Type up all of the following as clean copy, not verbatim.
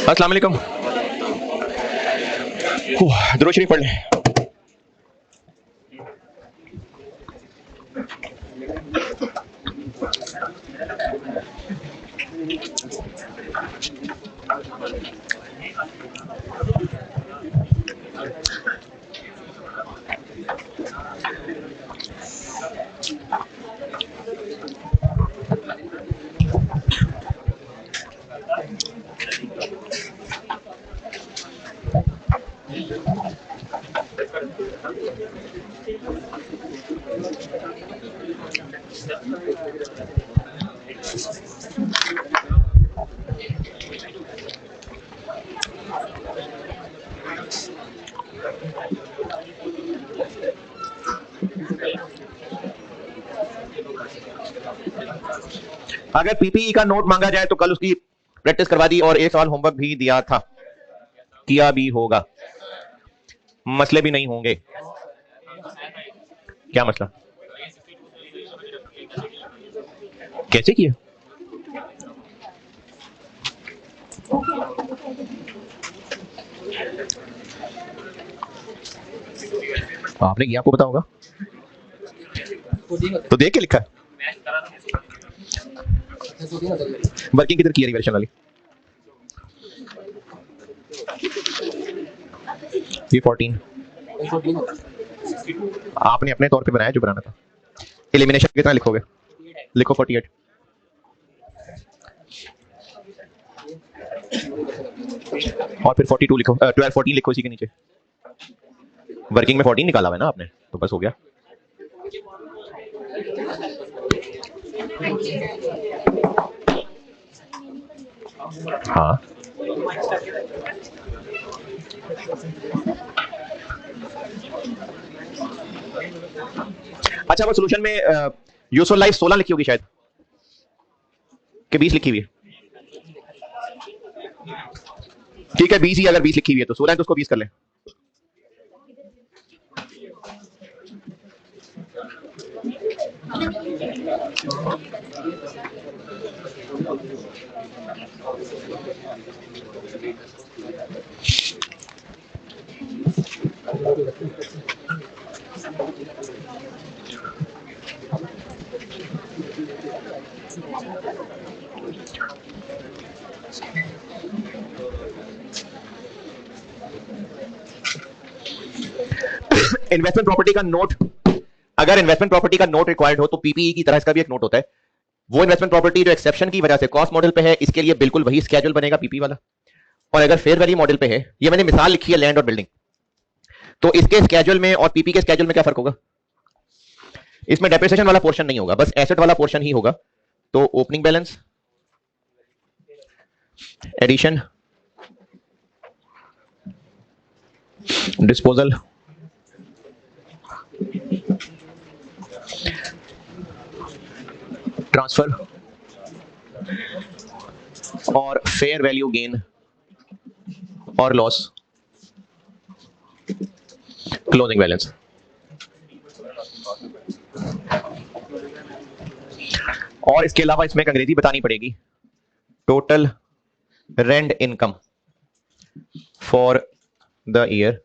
अस्सलाम वालेकुम। दुरूद शरीफ पढ़ लें। अगर पीपीई का नोट मांगा जाए तो कल उसकी प्रैक्टिस करवा दी और एक सवाल होमवर्क भी दिया था, किया भी होगा, मसले भी नहीं होंगे। क्या मसला? कैसे किया? आपने किया, आपको पता होगा तो देख के लिखा। वर्किंग किधर की है रिवर्शन वाली? ये 14 आपने अपने तौर पे बनाया जो बनाना था। एलिमिनेशन कितना लिखोगे? लिखो 48। और फिर 42 लिखो, 12 14 लिखो इसी के नीचे। वर्किंग में 14 निकाला हुआ है ना आपने, तो बस हो गया। हाँ अच्छा, वो सॉल्यूशन में यूजफुल लाइफ 16 लिखी होगी शायद, कि 20 लिखी हुई है? ठीक है 20 ही, अगर 20 लिखी हुई है तो 16 है तो उसको 20 कर लें। इन्वेस्टमेंट प्रॉपर्टी का नोट, अगर इन्वेस्टमेंट प्रॉपर्टी का नोट रिक्वायर्ड हो तो पीपीई की तरह इसका भी एक नोट होता है। वो इन्वेस्टमेंट प्रॉपर्टी जो एक्सेप्शन की वजह से कॉस्ट मॉडल पे है, इसके लिए बिल्कुल वही स्केड्यूल बनेगा पीपी वाला। और अगर फेयर वैल्यू मॉडल पे है, ये मैंने मिसाल लिखी है लैंड और बिल्डिंग, तो इसके स्केड्यूल में और पीपी के स्केड्यूल में क्या फर्क होगा? इसमें डेप्रिसिएशन वाला पोर्शन नहीं होगा, बस एसेट वाला पोर्शन ही होगा। तो opening balance, addition, disposal, transfer और फेयर वैल्यू गेन और लॉस, क्लोजिंग बैलेंस। और इसके अलावा इसमें एक अंग्रेजी बतानी पड़ेगी, total rent income for the year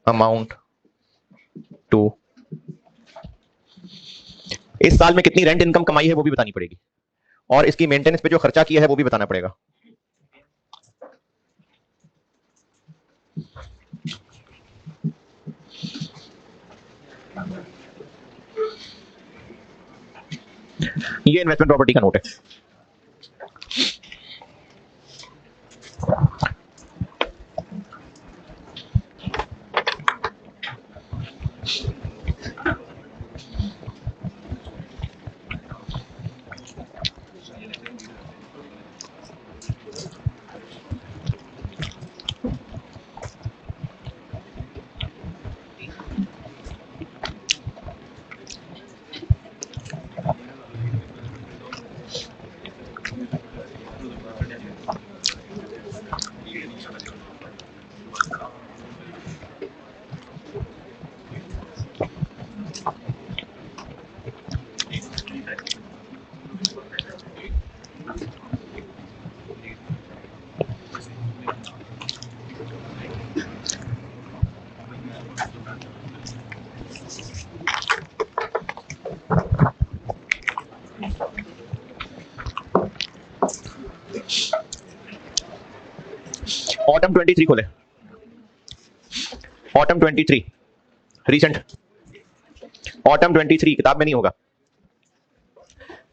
amount to, इस साल में कितनी रेंट इनकम कमाई है वो भी बतानी पड़ेगी, और इसकी मेंटेनेंस पे जो खर्चा किया है वो भी बताना पड़ेगा। ये इन्वेस्टमेंट प्रॉपर्टी का नोट है। ऑटम 23 खोले, ऑटम 23 रिसेंट, ऑटम 23 किताब में नहीं होगा,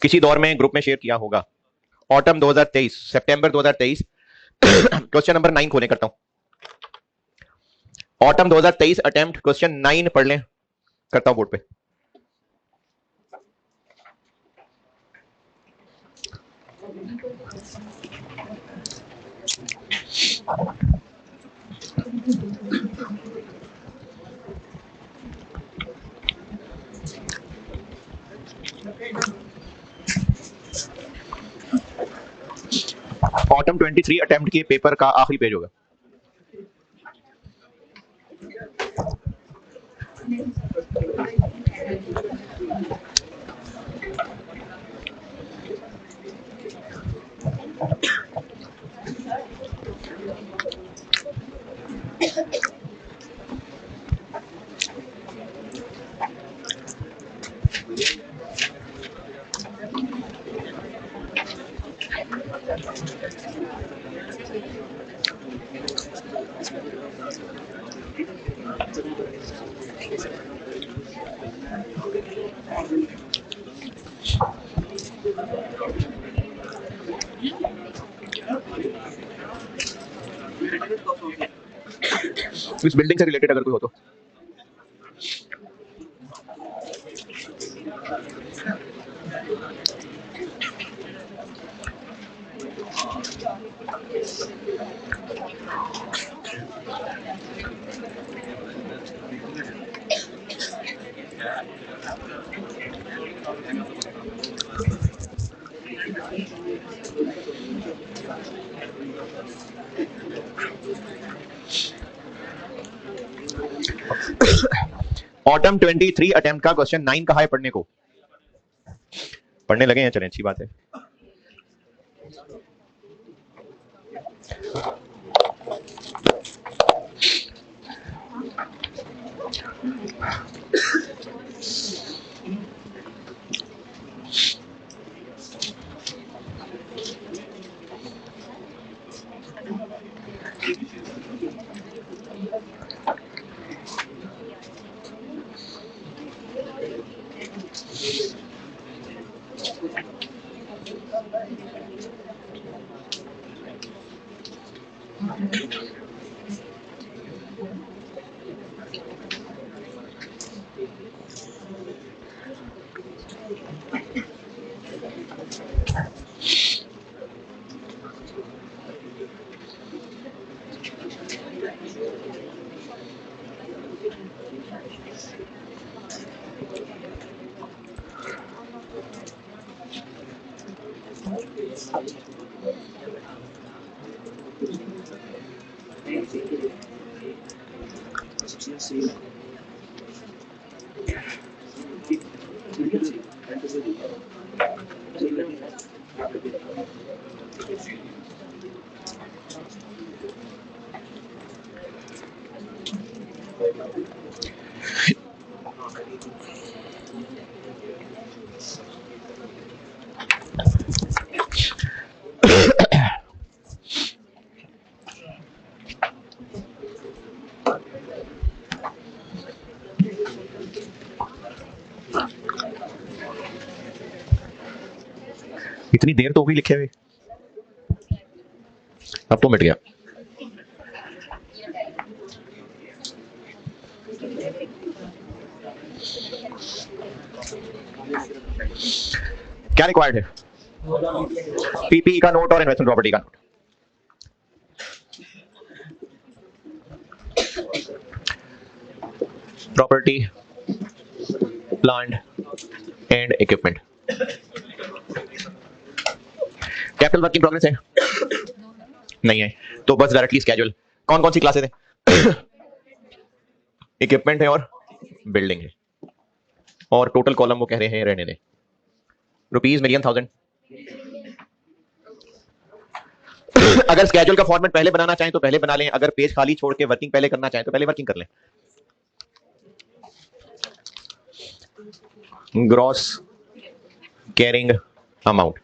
किसी दौर में ग्रुप में शेयर किया होगा। ऑटम 2023, सितंबर 2023, क्वेश्चन नंबर 9 खोले करता हूं। ऑटम 2023 अटेम्प्ट क्वेश्चन 9 पढ़ लें, करता हूं बोर्ड पे। ऑटम 23 अटेम्प्ट के पेपर का आखिरी पेज होगा। इस बिल्डिंग से रिलेटेड अगर कोई हो तो। ऑटम 23 अटेम्प्ट का क्वेश्चन 9 कहा है पढ़ने को? पढ़ने लगे हैं, चलें, अच्छी बात है। इतनी देर तो हुई लिखे हुए, अब तो मिट गया। क्या रिक्वायर्ड है? पीपीई का नोट और इन्वेस्टमेंट प्रॉपर्टी का note. Property, plant and equipment. Capital work in progress है? नहीं है, तो बस डायरेक्टली स्केड्यूल। कौन कौन सी क्लासेस है? इक्विपमेंट है और बिल्डिंग है, और टोटल कॉलम वो कह रहे हैं रहने दें, रुपीज मिलियन थाउजेंड। अगर स्केड्यूल का फॉर्मेट पहले बनाना चाहें तो पहले बना लें, अगर पेज खाली छोड़ के वर्किंग पहले करना चाहें तो पहले वर्किंग कर लें। Gross carrying amount.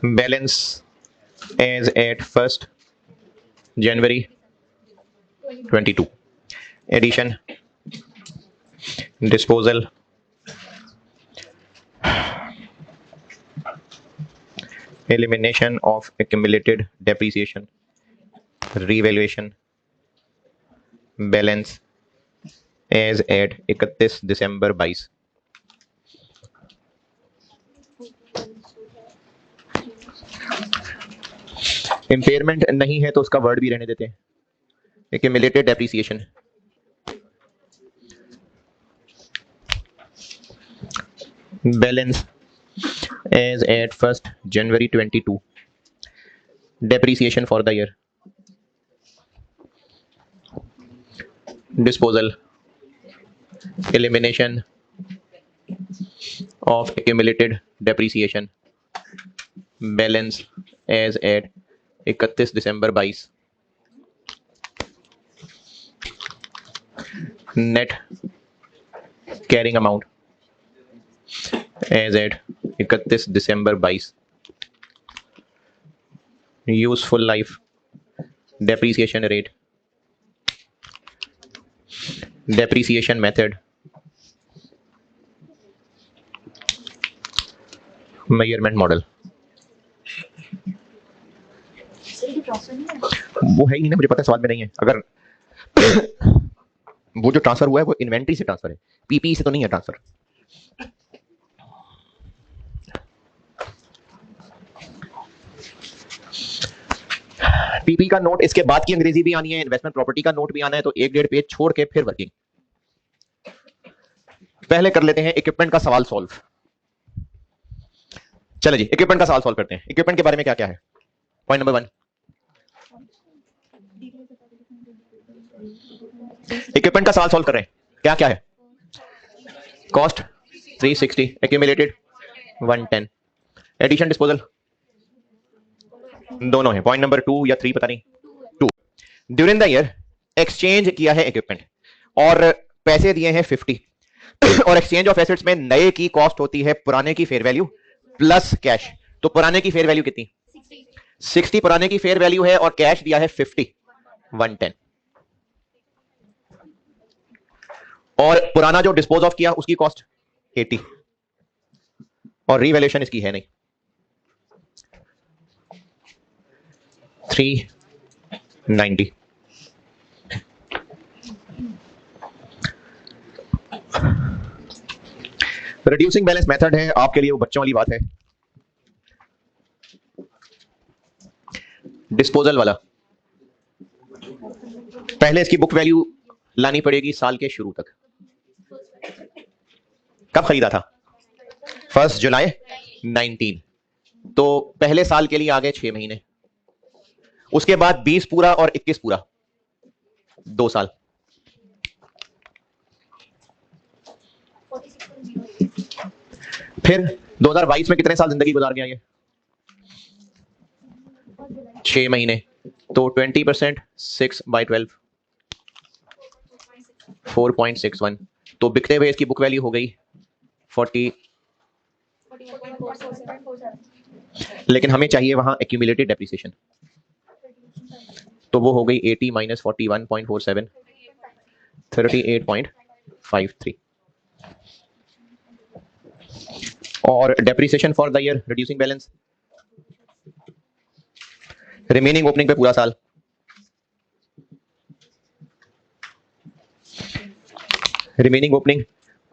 Balance as at 1st January 22. Addition, disposal, elimination of accumulated depreciation, revaluation, balance as at 31 December 22. Impairment नहीं है तो उसका वर्ड भी रहने देते हैं. Accumulated depreciation. Balance as at 1st January 22. Depreciation for the year. Disposal. Elimination of accumulated depreciation. Balance as at 31 December 22. Net carrying amount as at 31 December 22. Useful life, depreciation rate, depreciation method, measurement model. वो है ही नहीं ना, मुझे पता है सवाल में नहीं है. अगर वो जो ट्रांसफर हुआ है वो इन्वेंट्री से ट्रांसफर है, पीपीई से तो नहीं है ट्रांसफर. पीपी का नोट इसके बाद की अंग्रेजी भी आनी है, इन्वेस्टमेंट प्रॉपर्टी का नोट भी आना है, तो 1-1.5 पेज छोड़ के फिर वर्किंग. पहले कर लेते हैं इक्विपमेंट का सवाल सॉल्व. चलो जी, इक्विपमेंट का सवाल सॉल्व करते हैं. इक्विपमेंट के बारे में क्या क्या है? पॉइंट नंबर 1, इक्विपमेंट का सवाल सॉल्व कर रहे हैं. क्या क्या है? कॉस्ट 360, एक्यूमुलेटेड 110, एडिशन डिस्पोजल दोनों है. पॉइंट नंबर 2 या 3 पता नहीं, 2. ड्यूरिंग द ईयर एक्सचेंज किया है इक्विपमेंट और पैसे दिए हैं 50 और एक्सचेंज ऑफ एसेट्स में नए की कॉस्ट होती है पुराने की फेयर वैल्यू प्लस कैश. तो पुराने की फेयर वैल्यू कितनी? 60 पुराने की फेयर वैल्यू है और कैश दिया है 50, 110. और पुराना जो डिस्पोज ऑफ किया उसकी कॉस्ट 80 और रीवैल्यूएशन इसकी है नहीं. 390. रिड्यूसिंग बैलेंस मेथड है आपके लिए, वो बच्चों वाली बात है. डिस्पोजल वाला पहले इसकी बुक वैल्यू लानी पड़ेगी साल के शुरू तक. कब खरीदा था? 1 जुलाई 19. तो पहले साल के लिए आ गए 6 महीने. उसके बाद 20 पूरा और 21 पूरा, 2 साल. फिर 2022 में कितने साल जिंदगी गुजार गया ये? 6 महीने. तो 20%, 6/12, 4.61. तो बिकते हुए इसकी बुक वैल्यू हो गई 40. लेकिन हमें चाहिए वहां एक्यूमुलेटेड डेप्रिसिएशन, तो वो हो गई 80 - 41.47, 38.53. और depreciation for the year, reducing balance, remaining opening पे पूरा साल. रिमेनिंग ओपनिंग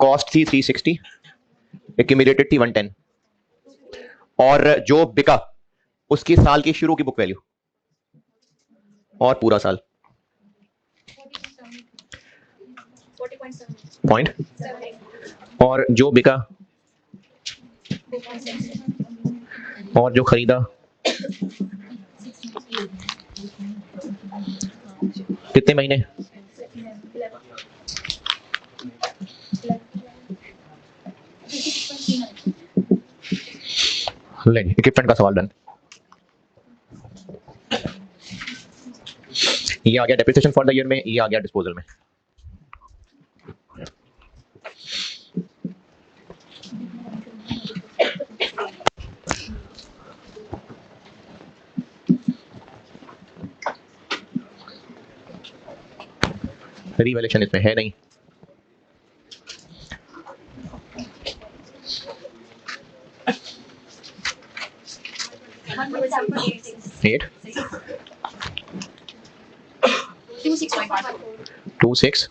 कॉस्ट थी 360, एक्यूमुलेटेड थी 110 और जो बिका उसकी साल की शुरू की बुक वैल्यू और पूरा साल पॉइंट, और जो बिका और जो खरीदा कितने महीने? इक्विपमेंट का सवाल डन. ये आ गया डेप्रिसिएशन फॉर द ईयर में, ये आ गया डिस्पोजल में. रिवैल्यूएशन इसमें है नहीं। एट 26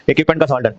इक्विपमेंट का सवाल डन।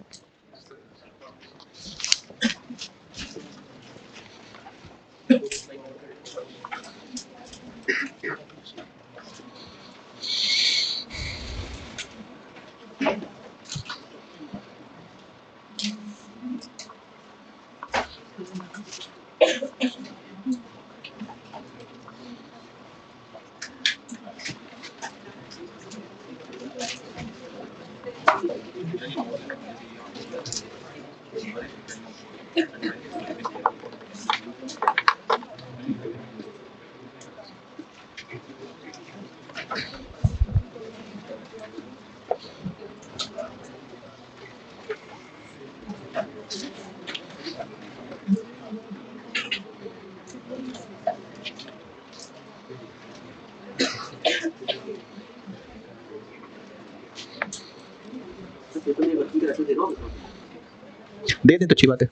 दे दें तो अच्छी बात है।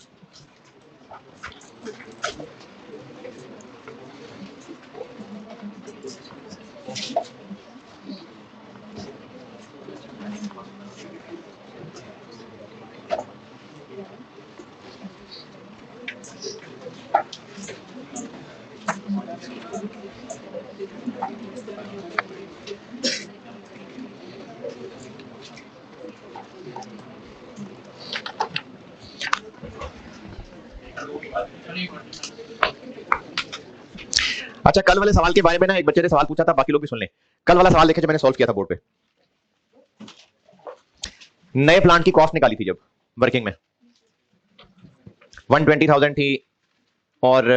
अच्छा, कल वाले सवाल के बारे में ना एक बच्चे ने सवाल पूछा था, बाकी लोग भी सुन लें। कल वाला सवाल देखे जो मैंने सॉल्व किया था बोर्ड पे। नए प्लांट की कॉस्ट निकाली थी जब वर्किंग में 120,000 थी और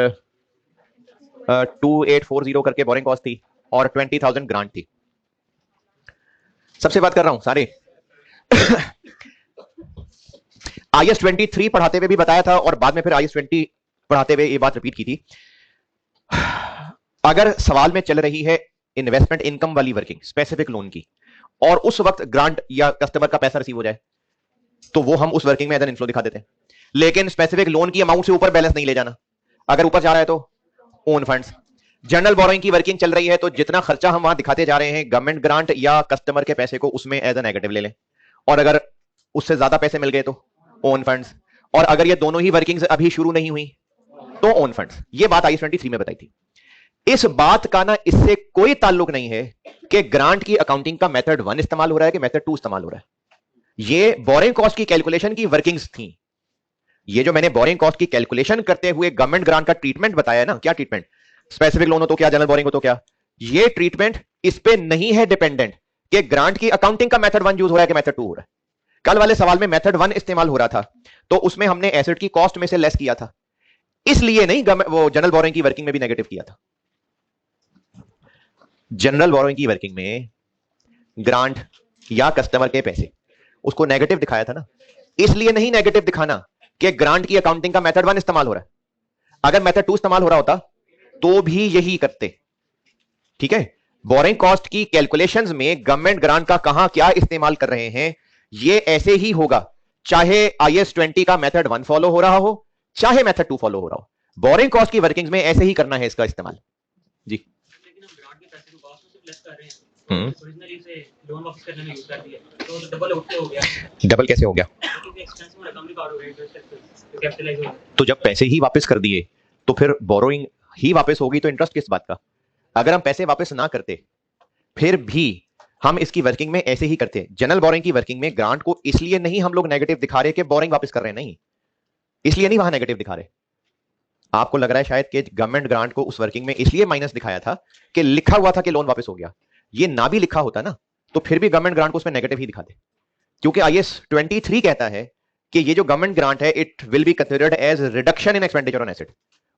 2840 करके बोरिंग कॉस्ट थी और 20,000 ग्रांट थी। सबसे बात कर रहा हूं सारे। IS 23 पढ़ाते हुए भी बताया था और बाद में फिर IS 20 पढ़ाते हुए ये बात रिपीट की थी। अगर सवाल में चल रही है इन्वेस्टमेंट इनकम वाली वर्किंग स्पेसिफिक लोन की और उस वक्त ग्रांट या कस्टमर का पैसा रिसीव हो जाए तो वो हम उस वर्किंग में एज एन इनफ्लो दिखा देते हैं। लेकिन स्पेसिफिक लोन की अमाउंट से ऊपर बैलेंस नहीं ले जाना। अगर ऊपर जा रहा है तो ओन फंड्स। जनरल बोरोइंग की वर्किंग चल रही है तो जितना खर्चा हम वहां दिखाते जा रहे हैं गवर्नमेंट ग्रांट या कस्टमर के पैसे को उसमें एज ए नेगेटिव ले लें और अगर उससे ज्यादा पैसे मिल गए तो ओन फंड्स। और अगर ये दोनों ही वर्किंग्स अभी शुरू नहीं हुई तो ओन फंड्स। ये बात IS 23 में बताई थी। इस बात का ना इससे कोई ताल्लुक नहीं है कि ग्रांट की अकाउंटिंग का मेथड 1 इस्तेमाल हो रहा है कि मेथड 2 इस्तेमाल हो रहा है। ये बोरिंग कॉस्ट की कैलकुलेशन की वर्किंग्स थी। ये जो मैंने बोरिंग कॉस्ट की कैलकुलेशन करते हुए गवर्नमेंट ग्रांट का ट्रीटमेंट बताया ना, क्या ट्रीटमेंट, स्पेसिफिक लोन हो तो क्या, जनरल बोरिंग हो तो क्या, ये ट्रीटमेंट इस पे नहीं है डिपेंडेंट कि ग्रांट की अकाउंटिंग का मेथड 1 यूज हो रहा है कि मेथड 2 हो रहा है। कल वाले सवाल में मेथड 1 इस्तेमाल हो रहा था तो उसमें हमने एसेट की कॉस्ट में से लेस किया था, इसलिए नहीं वो जनरल बोरिंग की वर्किंग में भी नेगेटिव किया था। जनरल बोरोइंग की वर्किंग में ग्रांट या कस्टमर के पैसे उसको नेगेटिव दिखाया था ना, इसलिए नहीं नेगेटिव दिखाना कि ग्रांट की अकाउंटिंग का मेथड 1 इस्तेमाल हो रहा है। अगर मेथड 2 इस्तेमाल हो रहा होता तो भी यही करते। ठीक है, बोरिंग कॉस्ट की कैलकुलेशंस में गवर्नमेंट ग्रांट का कहां क्या इस्तेमाल कर रहे हैं ये ऐसे ही होगा, चाहे IS 20 का मेथड 1 फॉलो हो रहा हो चाहे मेथड 2 फॉलो हो रहा हो। बोरिंग कॉस्ट की वर्किंग्स में ऐसे ही करना है इसका इस्तेमाल। जी ओरिजिनली से लोन वापस करने में यूज कर दिया तो डबल आउटफ्लो हो गया। डबल कैसे हो गया? क्योंकि एक्सपेंस में रकम भी काट हो गई तो कैपिटलाइज हो गया। तो जब पैसे ही वापस कर दिए तो फिर बोरोइंग ही वापस होगी तो इंटरेस्ट किस बात का? अगर हम पैसे वापस ना करते फिर भी हम इसकी वर्किंग में ऐसे ही करते। जनरल बोरिंग की वर्किंग में ग्रांट को इसलिए नहीं हम लोग नेगेटिव दिखा रहे कि बोरिंग वापस कर रहे हैं, नहीं, इसलिए नहीं वहां नेगेटिव दिखा रहे। आपको लग रहा है शायद कि गवर्नमेंट ग्रांट को उस वर्किंग में इसलिए माइनस दिखाया था कि लिखा हुआ था कि लोन वापस हो गया। ये ना भी लिखा होता ना तो फिर भी गवर्नमेंट ग्रांट को उसमें नेगेटिव ही दिखाते, क्योंकि IS 23 कहता है कि ये जो गवर्नमेंट ग्रांट है it will be considered as reduction in expenditure on asset.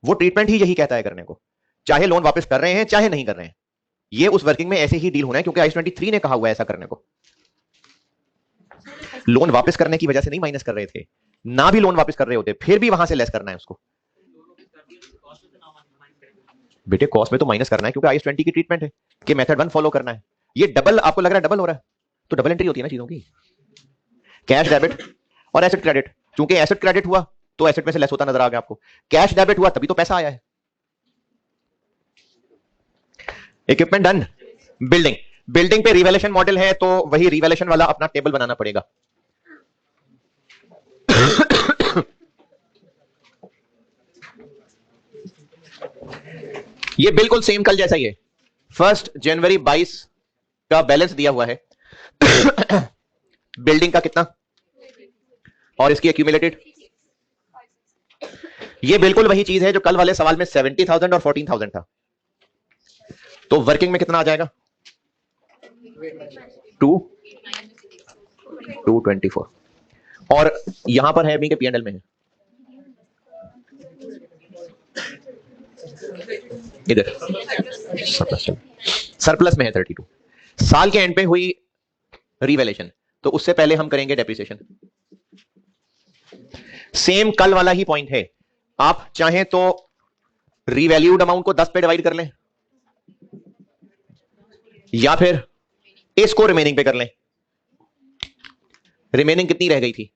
वो ट्रीटमेंट ही यही कहता है करने को, चाहे लोन वापस कर रहे हैं चाहे नहीं कर रहे हैं। ये उस वर्किंग में ऐसे ही डील होना है क्योंकि IS 23 ने कहा हुआ है ऐसा करने को। लोन वापस करने की वजह से नहीं माइनस कर रहे थे, ना भी लोन वापस कर रहे होते फिर भी वहां से लेस करना है उसको। बेटे कॉस्ट में तो माइनस करना है क्योंकि IAS 20 की ट्रीटमेंट है कि मेथड 1 फॉलो करना है। ये डबल आपको लग रहा है डबल हो रहा है, तो डबल एंट्री होती है ना चीजों की, कैश डेबिट और एसेट क्रेडिट। चूंकि एसेट क्रेडिट हुआ तो एसेट में से लेस होता नजर आ गया आपको, कैश डेबिट हुआ तभी तो पैसा आया है। Equipment done. बिल्डिंग, बिल्डिंग पे रिवैल्यूएशन मॉडल है तो वही रिवैल्यूएशन वाला अपना टेबल बनाना पड़ेगा। ये बिल्कुल सेम कल जैसा ही है। 1 जनवरी 22 का बैलेंस दिया हुआ है। बिल्डिंग का कितना और इसकी एक्यूमुलेटेड, ये बिल्कुल वही चीज है जो कल वाले सवाल में 70,000 और 14,000 था। तो वर्किंग में कितना आ जाएगा 224 और यहां पर है भी के P&L में है, इधर सरप्लस में है 32। साल के एंड पे हुई रिवैल्यूएशन तो उससे पहले हम करेंगे डेप्रिसिएशन। सेम कल वाला ही पॉइंट है, आप चाहें तो रिवैल्यूड अमाउंट को 10 पे डिवाइड कर लें या फिर इसको रिमेनिंग पे कर लें। रिमेनिंग कितनी रह गई थी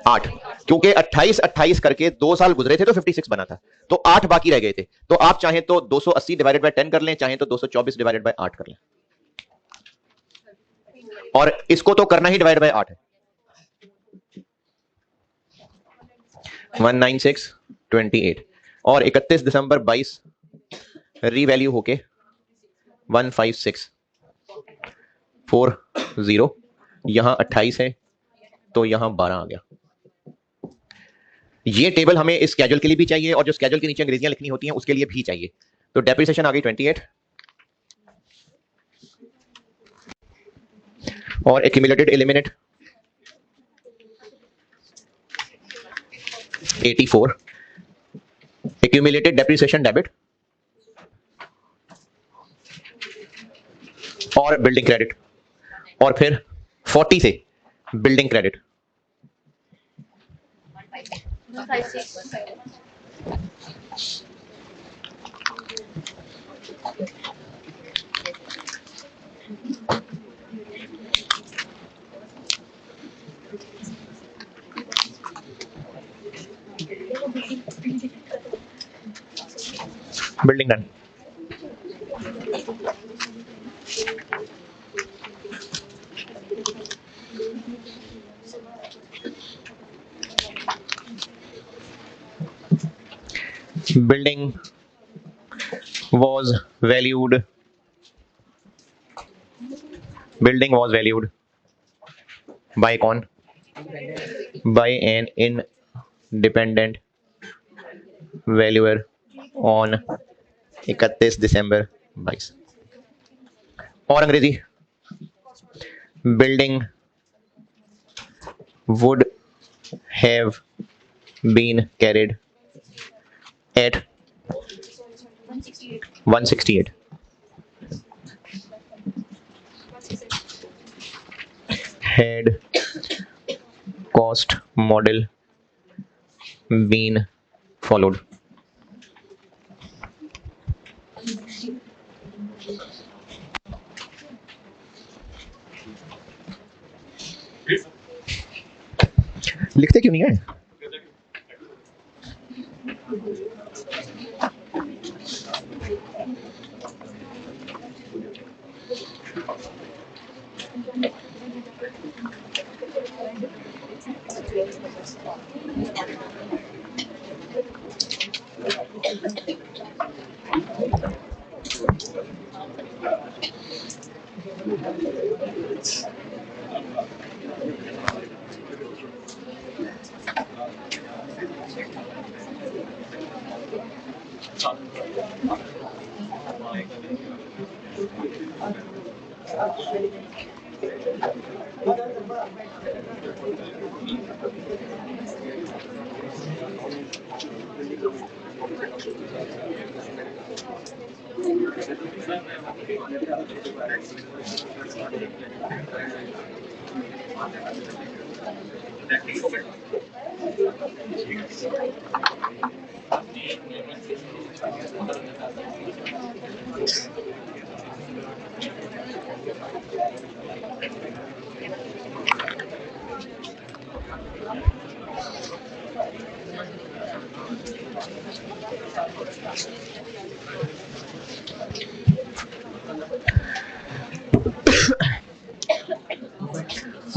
8, क्योंकि 28 करके 2 साल गुजरे थे तो 56 बना था, तो 8 बाकी रह गए थे। तो आप चाहें तो 280 डिवाइडेड बाय 10 कर लें, चाहें तो 224 डिवाइडेड बाय 8 कर लें, और इसको तो करना ही डिवाइड बाय 8 है। 19628 और 31 दिसंबर 22 रीवैल्यू होके 15640, यहां 28 है तो यहां 12 आ गया। ये टेबल हमें इस स्केड्यूल के लिए भी चाहिए और जो स्केड्यूल के नीचे अंग्रेजियां लिखनी होती हैं उसके लिए भी चाहिए। तो डेप्रिसिएशन आ गई 28 और accumulated eliminate 84, accumulated depreciation debit और बिल्डिंग क्रेडिट, और फिर 40 से building credit. Building done. Building was valued. Building was valued by कौन? By an independent valuer on 31 दिसंबर 22। और अंग्रेजी, building would have been carried at 168 had cost model been followed। लिखते क्यों नहीं है?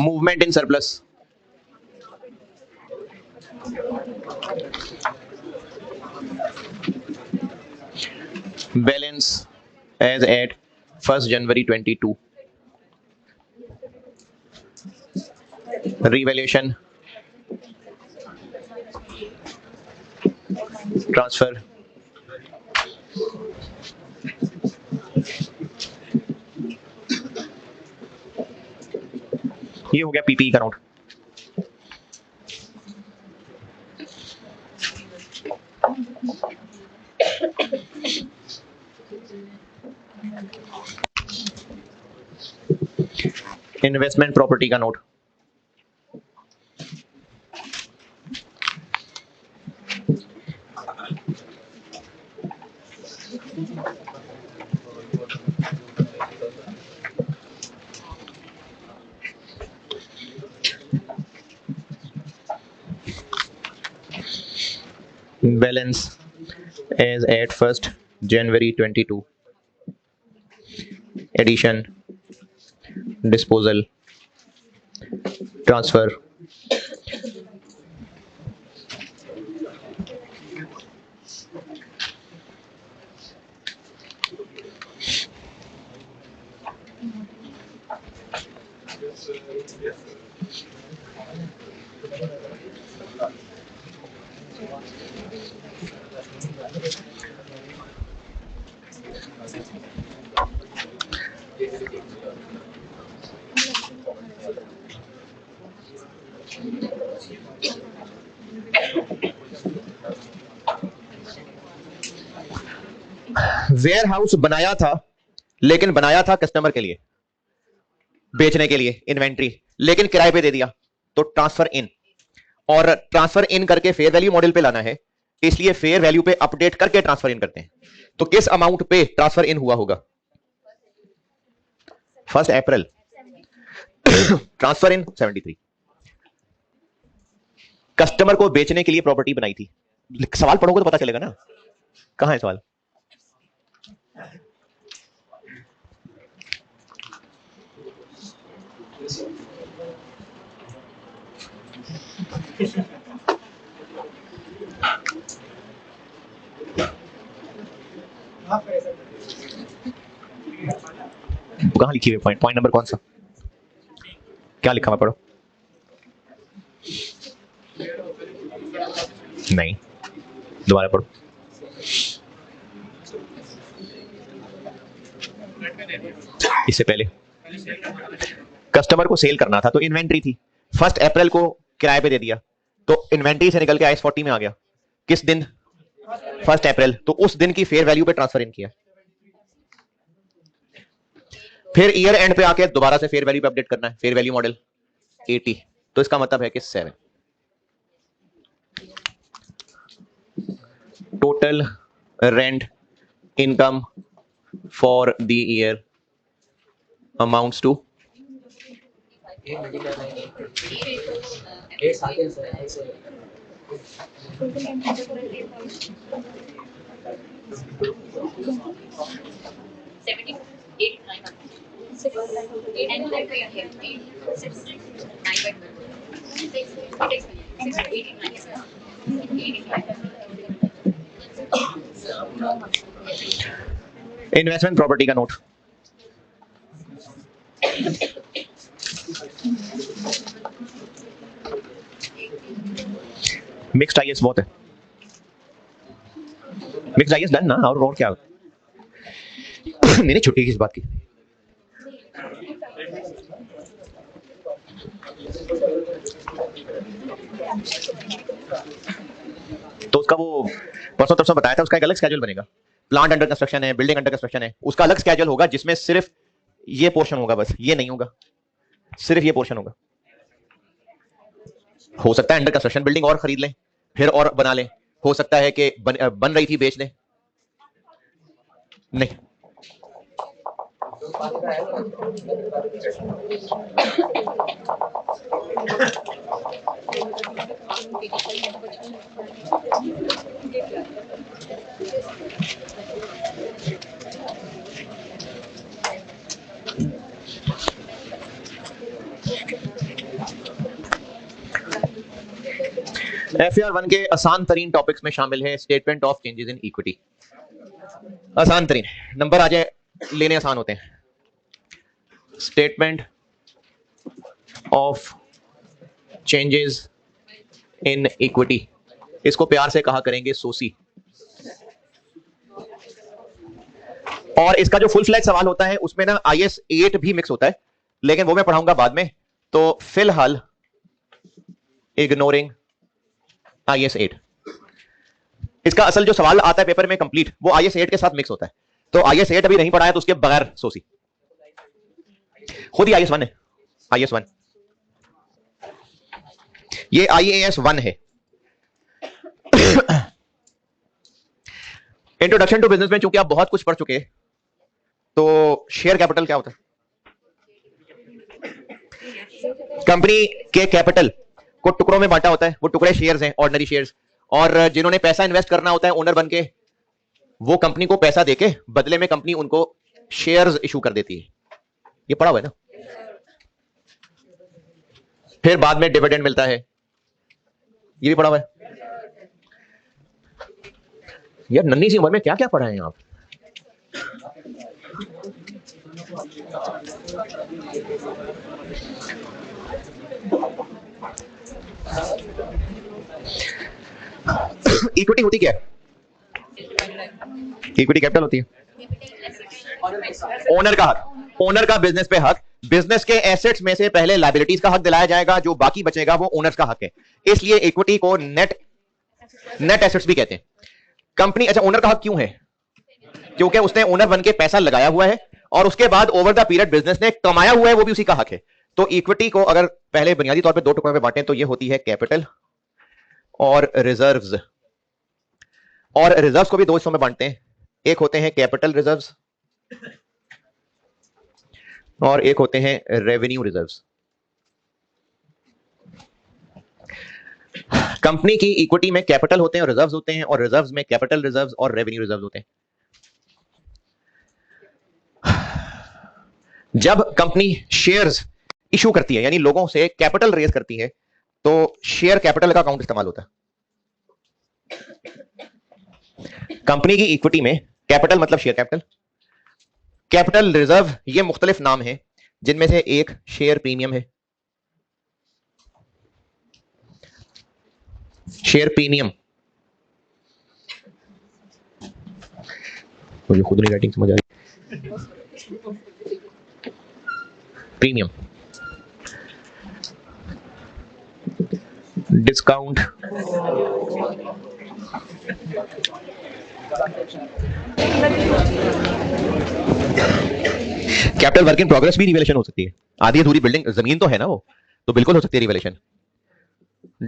Movement in surplus, balance as at 1st January 22, revaluation, transfer, ये हो गया पीपीई का नोट। इन्वेस्टमेंट प्रॉपर्टी का note, balance as at 1st January 22, addition, disposal, transfer, warehouse बनाया था, लेकिन बनाया था कस्टमर के लिए, बेचने के लिए इन्वेंट्री, लेकिन किराए पे दे दिया, तो ट्रांसफर इन। और ट्रांसफर इन करके फेयर वैल्यू मॉडल पे लाना है, इसलिए फेयर वैल्यू पे अपडेट करके ट्रांसफर इन करते हैं। तो किस अमाउंट पे ट्रांसफर इन हुआ होगा? 1 अप्रैल, ट्रांसफर इन 73। कस्टमर को बेचने के लिए प्रॉपर्टी बनाई थी। सवाल पढ़ोगे तो पता चलेगा ना, कहां है सवाल? कहां लिखी हुई पॉइंट? पॉइंट नंबर कौन सा? क्या लिखा हुआ पढ़ो। नहीं, दोबारा पढ़ो। इससे पहले कस्टमर को सेल करना था, तो इन्वेंट्री थी। 1 अप्रैल को किराए पे दे दिया, तो इन्वेंट्री से निकल के आईएस 40 में आ गया। किस दिन? 1 अप्रैल। तो उस दिन की फेयर वैल्यू पे ट्रांसफर इन किया। फिर ईयर एंड पे आके दोबारा से फेयर वैल्यू पे अपडेट करना है, फेयर वैल्यू मॉडल 80। तो इसका मतलब है कि 7 total rent income for the year amounts to 89। Investment property का नोट, मिक्स्ड आईएस बहुत है। मिक्स्ड आईएस डन ना, और क्या? मैंने छुट्टी किस बात की? तो उसका वो परसों तरसों बताया था, उसका एक अलग स्केड्यूल बनेगा। प्लांट अंडर कंस्ट्रक्शन है, बिल्डिंग अंडर कंस्ट्रक्शन है, उसका अलग स्केड्यूल होगा जिसमें सिर्फ ये पोर्शन होगा, बस ये नहीं होगा, सिर्फ ये पोर्शन होगा। हो सकता है अंडर कंस्ट्रक्शन बिल्डिंग और खरीद लें, फिर और बना लें। हो सकता है कि बन रही थी बेच लें। नहीं, FAR 1 के आसान तरीन टॉपिक्स में शामिल है statement of changes in equity. आसान तरीन नंबर आ जाए, लेने आसान होते हैं। Statement of changes in equity, इसको प्यार से कहा करेंगे सोसी। और इसका जो फुल फ्लैज सवाल होता है उसमें ना IS 8 भी मिक्स होता है, लेकिन वो मैं पढ़ाऊंगा बाद में। तो फिलहाल इग्नोरिंग IS 8, इसका असल जो सवाल आता है पेपर में कंप्लीट, वो IS 8 के साथ मिक्स होता है। तो IS 8 अभी नहीं पढ़ा है तो उसके बगैर सोसी। खुद ही IS 1 है, IS 1, ये IAS 1 है। इंट्रोडक्शन टू बिजनेस में चूंकि आप बहुत कुछ पढ़ चुके हैं, तो शेयर कैपिटल क्या होता है? कंपनी के कैपिटल को टुकड़ों में बांटा होता है, वो टुकड़े शेयर्स हैं, ऑर्डिनरी शेयर्स। और जिन्होंने पैसा इन्वेस्ट करना होता है ओनर बन के, वो कंपनी को पैसा देके बदले में कंपनी उनको शेयर्स इशू कर देती है। ये पढ़ा हुआ है ना? फिर बाद में डिविडेंड मिलता है, ये भी पढ़ा हुआ है। यार नन्ही सी उम्र में क्या क्या पढ़ा है आप? इक्विटी होती क्या है? इक्विटी कैपिटल होती है ओनर का हक, ओनर का बिजनेस पे हक। बिजनेस के एसेट्स में से पहले लायबिलिटीज का हक दिलाया जाएगा, जो बाकी बचेगा वो ओनर्स का हक है। इसलिए इक्विटी को नेट एसेट्स भी कहते हैं। कंपनी, अच्छा ओनर का हक क्यों है? क्योंकि उसने ओनर बन के पैसा लगाया हुआ है और उसके बाद ओवर द पीरियड बिजनेस ने कमाया हुआ है, वो भी उसी का हक है। तो इक्विटी को अगर पहले बुनियादी तौर पे दो टुकड़ों में बांटे तो ये होती है कैपिटल और रिजर्व्स। और रिजर्व्स को भी दो हिस्सों में बांटते हैं, एक होते हैं कैपिटल रिजर्व्स और एक होते हैं रेवेन्यू रिजर्व्स। कंपनी की इक्विटी में कैपिटल होते हैं और रिजर्व्स होते हैं, और रिजर्व्स में कैपिटल रिजर्व्स और रेवेन्यू रिजर्व्स होते हैं। जब कंपनी शेयर्स इशू करती है, यानी लोगों से कैपिटल रेज करती है, तो शेयर कैपिटल का अकाउंट इस्तेमाल होता है। कंपनी की इक्विटी में कैपिटल मतलब शेयर कैपिटल, कैपिटल रिजर्व ये मुख्तलिफ नाम है, जिनमें से एक शेयर प्रीमियम है। शेयर प्रीमियम, मुझे खुद नहीं राइटिंग समझ आ रही। Premium, discount, capital work in progress भी रिवैल्यूएशन हो सकती है। आधी अधूरी बिल्डिंग, जमीन तो है ना वो, तो बिल्कुल हो सकती है revaluation.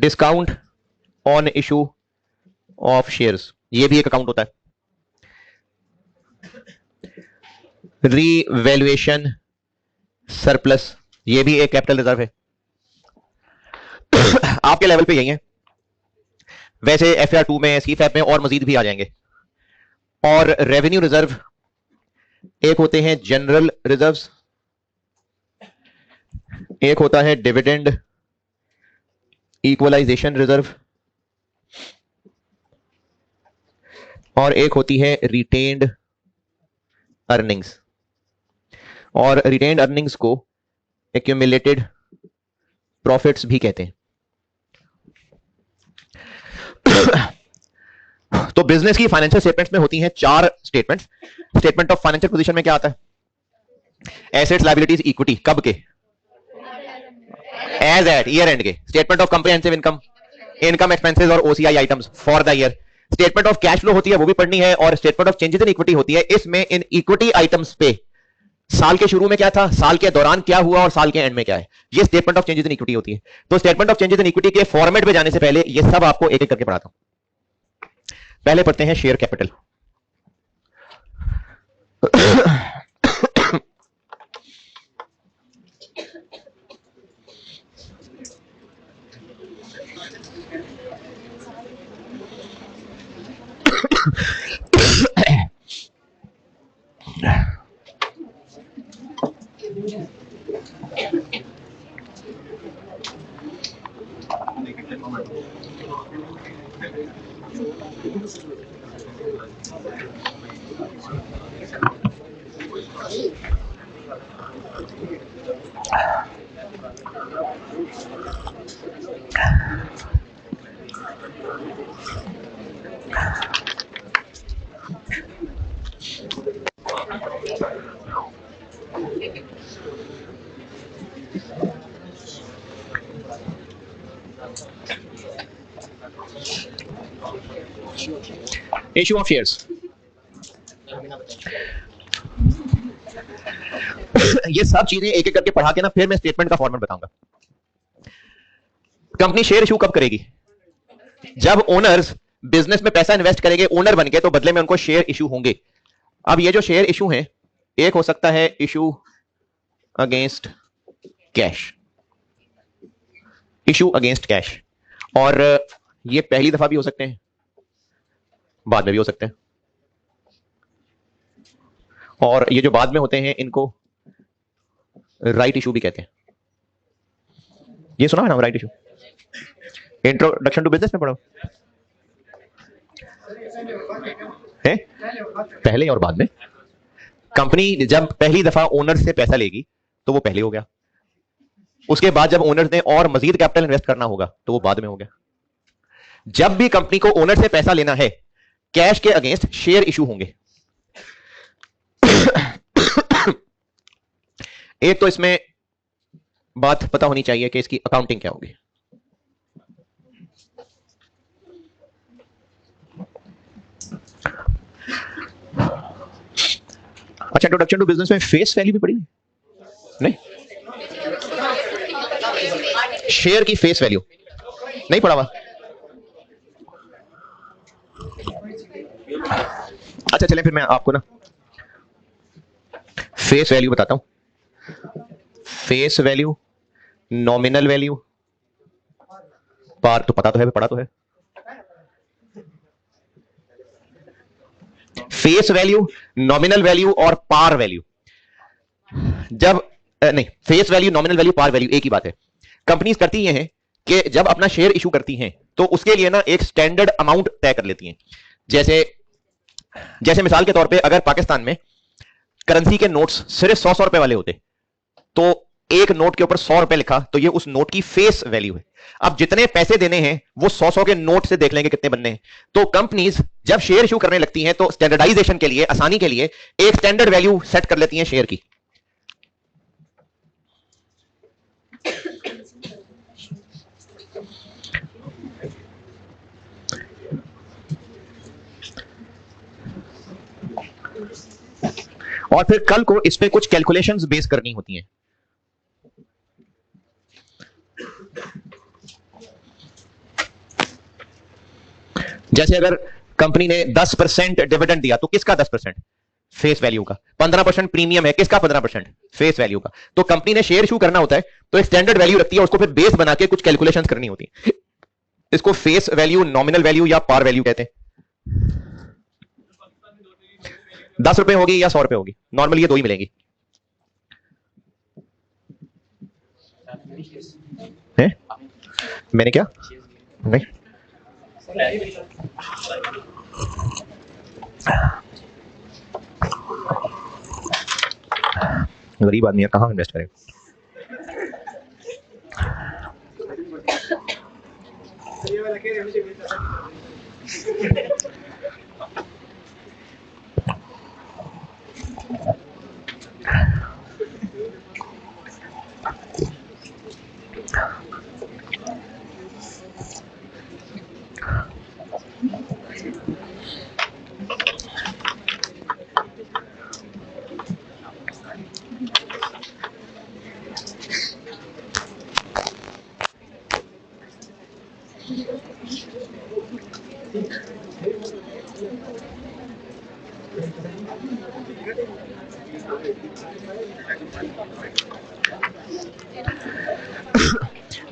Discount on issue of shares, ये भी एक अकाउंट होता है। रीवैल्यूएशन सरप्लस, ये भी एक कैपिटल रिजर्व है। आपके लेवल पे यही है, वैसे FAR 2 में, CFAP में और मजीद भी आ जाएंगे। और रेवेन्यू रिजर्व एक होते हैं जनरल रिजर्व्स, एक होता है डिविडेंड इक्वलाइजेशन रिजर्व, और एक होती है रिटेन्ड अर्निंग्स। और रिटेन्ड अर्निंग्स को एक्यूमुलेटेड प्रॉफिट्स भी कहते हैं। तो बिजनेस की फाइनेंशियल स्टेटमेंट्स में होती हैं 4 statements. Statement of financial position में क्या आता है? एसेट्स, लायबिलिटीज, इक्विटी, कब के? एज एट ईयर एंड के। Statement of comprehensive income, income expenses और OCI items for the year. Statement of cash flow होती है, वो भी पढ़नी है। और statement of changes in equity होती है, इसमें इन इक्विटी आइटम्स पे साल के शुरू में क्या था, साल के दौरान क्या हुआ और साल के एंड में क्या है। ये statement of changes in equity होती है। तो statement of changes in equity के फॉर्मेट पे जाने से पहले ये सब आपको एक एक करके पढ़ाता हूं। पहले पढ़ते हैं share capital. Issue of shares, ये सब चीजें एक एक करके पढ़ा के ना फिर मैं स्टेटमेंट का फॉर्मेट बताऊंगा। कंपनी शेयर इशू कब करेगी? जब ओनर्स बिजनेस में पैसा इन्वेस्ट करेंगे ओनर बन के, तो बदले में उनको शेयर इशू होंगे। अब ये जो शेयर इशू हैं, एक हो सकता है issue against cash, issue against cash, और ये पहली दफा भी हो सकते हैं, बाद में भी हो सकते हैं, और ये जो बाद में होते हैं इनको राइट इशू भी कहते हैं। ये सुना है ना right issue? Introduction to business में पढ़ो है, पहले और बाद में। कंपनी जब पहली दफा ओनर से पैसा लेगी तो वो पहले हो गया, उसके बाद जब ओनर ने और मजीद कैपिटल इन्वेस्ट करना होगा तो वो बाद में हो गया। जब भी कंपनी को ओनर से पैसा लेना है, कैश के अगेंस्ट शेयर इशू होंगे। एक तो इसमें बात पता होनी चाहिए कि इसकी अकाउंटिंग क्या होगी। अच्छा, इंट्रोडक्शन टू बिजनेस में फेस वैल्यू भी पढ़ी नहीं? शेयर की फेस वैल्यू नहीं पढ़ा हुआ? अच्छा चलें फिर मैं आपको ना फेस वैल्यू बताता हूं। फेस वैल्यू, नॉमिनल वैल्यू, पार तो पता तो है, पढ़ा तो है। फेस वैल्यू, नॉमिनल वैल्यू और पार वैल्यू, जब नहीं, face value, nominal value, par value एक ही बात है। कंपनीज करती ये हैं कि जब अपना शेयर इशू करती हैं तो उसके लिए ना एक स्टैंडर्ड अमाउंट तय कर लेती हैं। जैसे मिसाल के तौर पे अगर पाकिस्तान में करेंसी के नोट्स सिर्फ 100 रुपए वाले होते तो एक नोट के ऊपर 100 रुपए लिखा तो ये उस नोट की फेस वैल्यू है। अब जितने पैसे देने हैं वो 100 के नोट से देख लेंगे कितने बनने हैं। तो कंपनीज जब शेयर इशू करने लगती हैं तो स्टैंडर्डाइजेशन के लिए, आसानी के लिए एक स्टैंडर्ड वैल्यू सेट कर लेती हैं शेयर की। और फिर कल को इस पे कुछ कैलकुलेशंस बेस करनी होती हैं। जैसे अगर कंपनी ने 10% डिविडेंड दिया तो किसका 10%? फेस वैल्यू का। 15% प्रीमियम है, किसका 15%? फेस वैल्यू का। तो कंपनी ने शेयर इशू करना होता है तो एक स्टैंडर्ड वैल्यू रखती है, उसको फिर बेस बना के कुछ कैलकुलेशंस करनी होती है। इसको फेस वैल्यू, नॉमिनल वैल्यू या पार वैल्यू कहते हैं। 10 रुपए होगी या 100 रुपए होगी, नॉर्मली ये दो ही मिलेंगी है? मैंने क्या नहीं, गरीब आदमी है, कहां इन्वेस्ट करेगा?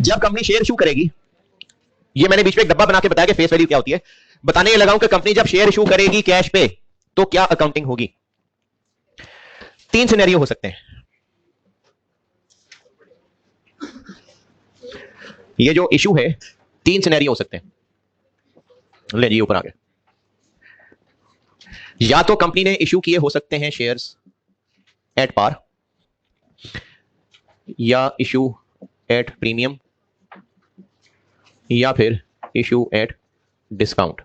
जब कंपनी शेयर इशू करेगी, ये मैंने बीच में एक डब्बा बना के बताया कि फेस वैल्यू क्या होती है, बताने ये लगाऊं कि कंपनी जब शेयर इशू करेगी कैश पे तो क्या अकाउंटिंग होगी। 3 सिनेरियो हो सकते हैं। ये जो इशू है 3 सिनेरियो हो सकते हैं। ले जी ऊपर आ गए। या तो कंपनी ने इशू किए हो सकते हैं शेयर्स एट पार, या इशू एट प्रीमियम, या फिर issue at discount.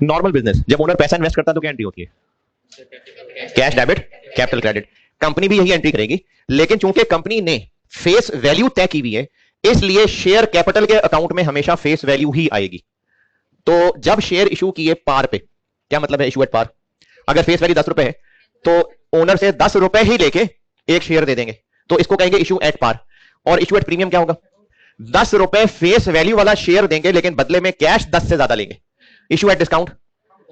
Normal business जब ओनर पैसा इन्वेस्ट करता है तो क्या एंट्री होती है? Cash debit, capital credit. Company भी यही एंट्री करेगी, लेकिन चूंकि कंपनी ने फेस वैल्यू तय की हुई है, इसलिए शेयर कैपिटल के अकाउंट में हमेशा फेस वैल्यू ही आएगी। तो जब शेयर इशू किए पार पे, क्या मतलब है इशू एट पार? अगर फेस वैल्यू 10 रुपए है तो ओनर से 10 रुपए ही लेके एक शेयर दे देंगे, तो इसको कहेंगे इशू एट पार। और इशू एट प्रीमियम क्या होगा? 10 रुपए फेस वैल्यू वाला शेयर देंगे, लेकिन बदले में कैश 10 से ज्यादा लेंगे। Issue at discount,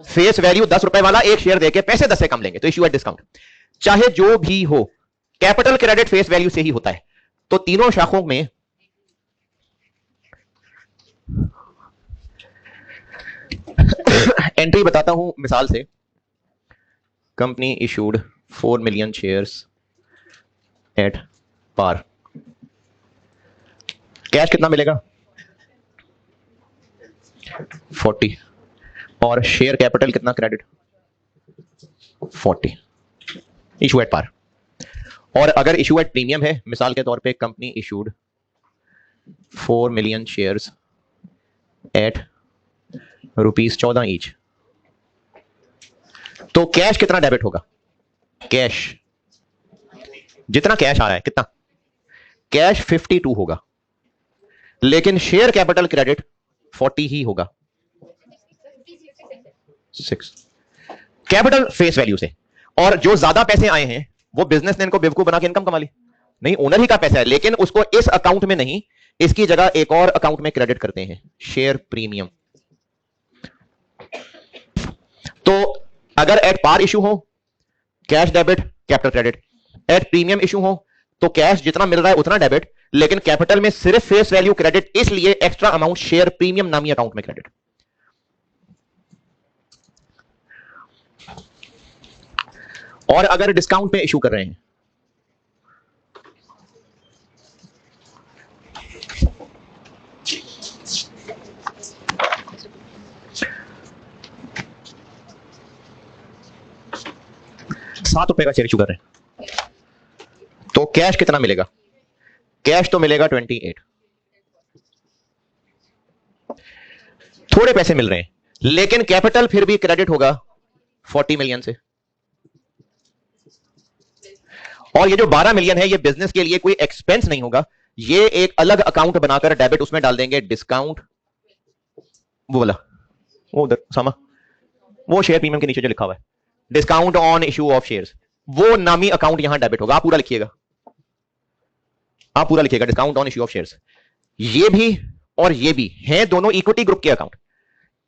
face value 10 रुपए वाला एक शेयर देके पैसे 10 से कम लेंगे, तो इशू एट डिस्काउंट। चाहे जो भी हो, कैपिटल क्रेडिट फेस वैल्यू से ही होता है। तो तीनों शाखों में एंट्री बताता हूं मिसाल से। Company issued 4 million shares at par. Cash कितना मिलेगा? 40। और शेयर कैपिटल कितना क्रेडिट? 40। Issue at par. और अगर इशू एट प्रीमियम है, मिसाल के तौर पे company issued 4 million shares eight ₹14 each, तो कैश कितना डेबिट होगा? कैश जितना कैश आ रहा है, कितना? कैश 52 होगा, लेकिन शेयर कैपिटल क्रेडिट 40 ही होगा। 6 कैपिटल फेस वैल्यू से। और जो ज्यादा पैसे आए हैं वो बिजनेस ने इनको बेवकूफ बना के इनकम कमा ली। नहीं, ओनर ही का पैसा है, लेकिन उसको इस अकाउंट में नहीं, इसकी जगह एक और अकाउंट में क्रेडिट करते हैं, शेयर प्रीमियम। तो अगर एट पार इशू हो, cash debit capital credit. At premium issue हो तो कैश जितना मिल रहा है उतना डेबिट, लेकिन कैपिटल में सिर्फ फेस वैल्यू क्रेडिट, इसलिए एक्स्ट्रा अमाउंट शेयर प्रीमियम नामी अकाउंट में क्रेडिट। और अगर डिस्काउंट पे इशू कर रहे हैं, ₹7 का शेयर इशू कर रहे हैं, तो कैश कितना मिलेगा? कैश तो मिलेगा 28। थोड़े पैसे मिल रहे हैं, लेकिन कैपिटल फिर भी क्रेडिट होगा 40 मिलियन से। और ये जो 12 मिलियन है, ये बिजनेस के लिए कोई एक्सपेंस नहीं होगा, ये एक अलग अकाउंट बनाकर डेबिट उसमें डाल देंगे, डिस्काउंट। वो वाला, वो उधर सामा, वो शेयर प्रीमियम के नीचे जो लिखा हुआ है, discount on issue of shares, वो नामी अकाउंट यहां डेबिट होगा। आप पूरा लिखिएगा, आप पूरा लिखिएगा, discount on issue of shares. ये भी और ये भी हैं दोनों इक्विटी ग्रुप के अकाउंट।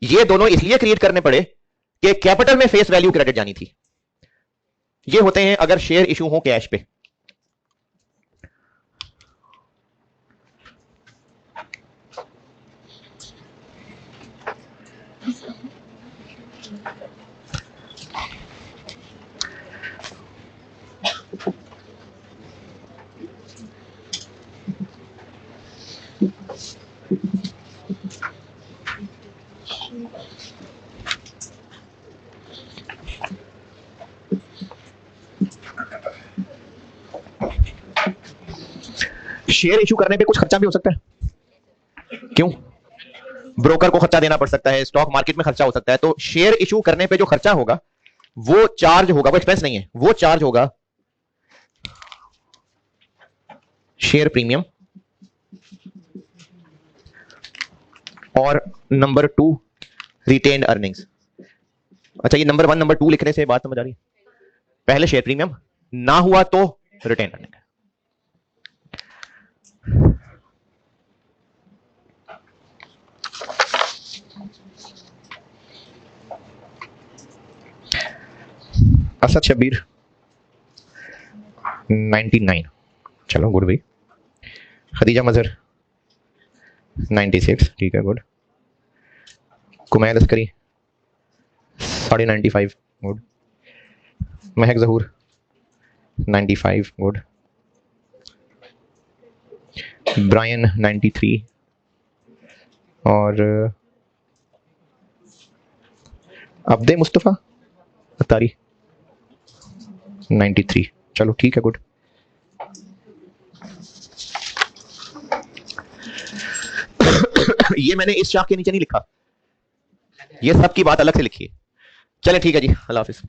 ये दोनों इसलिए क्रिएट करने पड़े कि कैपिटल में फेस वैल्यू क्रेडिट जानी थी। ये होते हैं अगर शेयर इशू हो कैश पे। शेयर इशू करने पे कुछ खर्चा भी हो सकता है। क्यों? ब्रोकर को खर्चा देना पड़ सकता है, स्टॉक मार्केट में खर्चा हो सकता है। तो शेयर इशू करने पे जो खर्चा होगा वो चार्ज होगा, वो एक्सपेंस नहीं है, वो चार्ज होगा शेयर प्रीमियम। और नंबर 2 रिटेन्ड अर्निंग्स। अच्छा, ये नंबर 1 नंबर 2 लिखने से बात समझ आ रही है? पहले शेयर प्रीमियम, ना हुआ तो रिटेन्ड अर्निंग। असद शब्बीर 99, चलो गुड भाई। खदीजा मजहर 96, ठीक है गुड। कुमैल अस्करी 95, गुड। महक जहूर 95, गुड। ब्रायन 93 और अब्दे मुस्तफ़ा अतारी 93, चलो ठीक है गुड। ये मैंने इस चार्ट के नीचे नहीं लिखा, ये सब की बात अलग से लिखी है। चले ठीक है जी, अल्लाह हाफिज।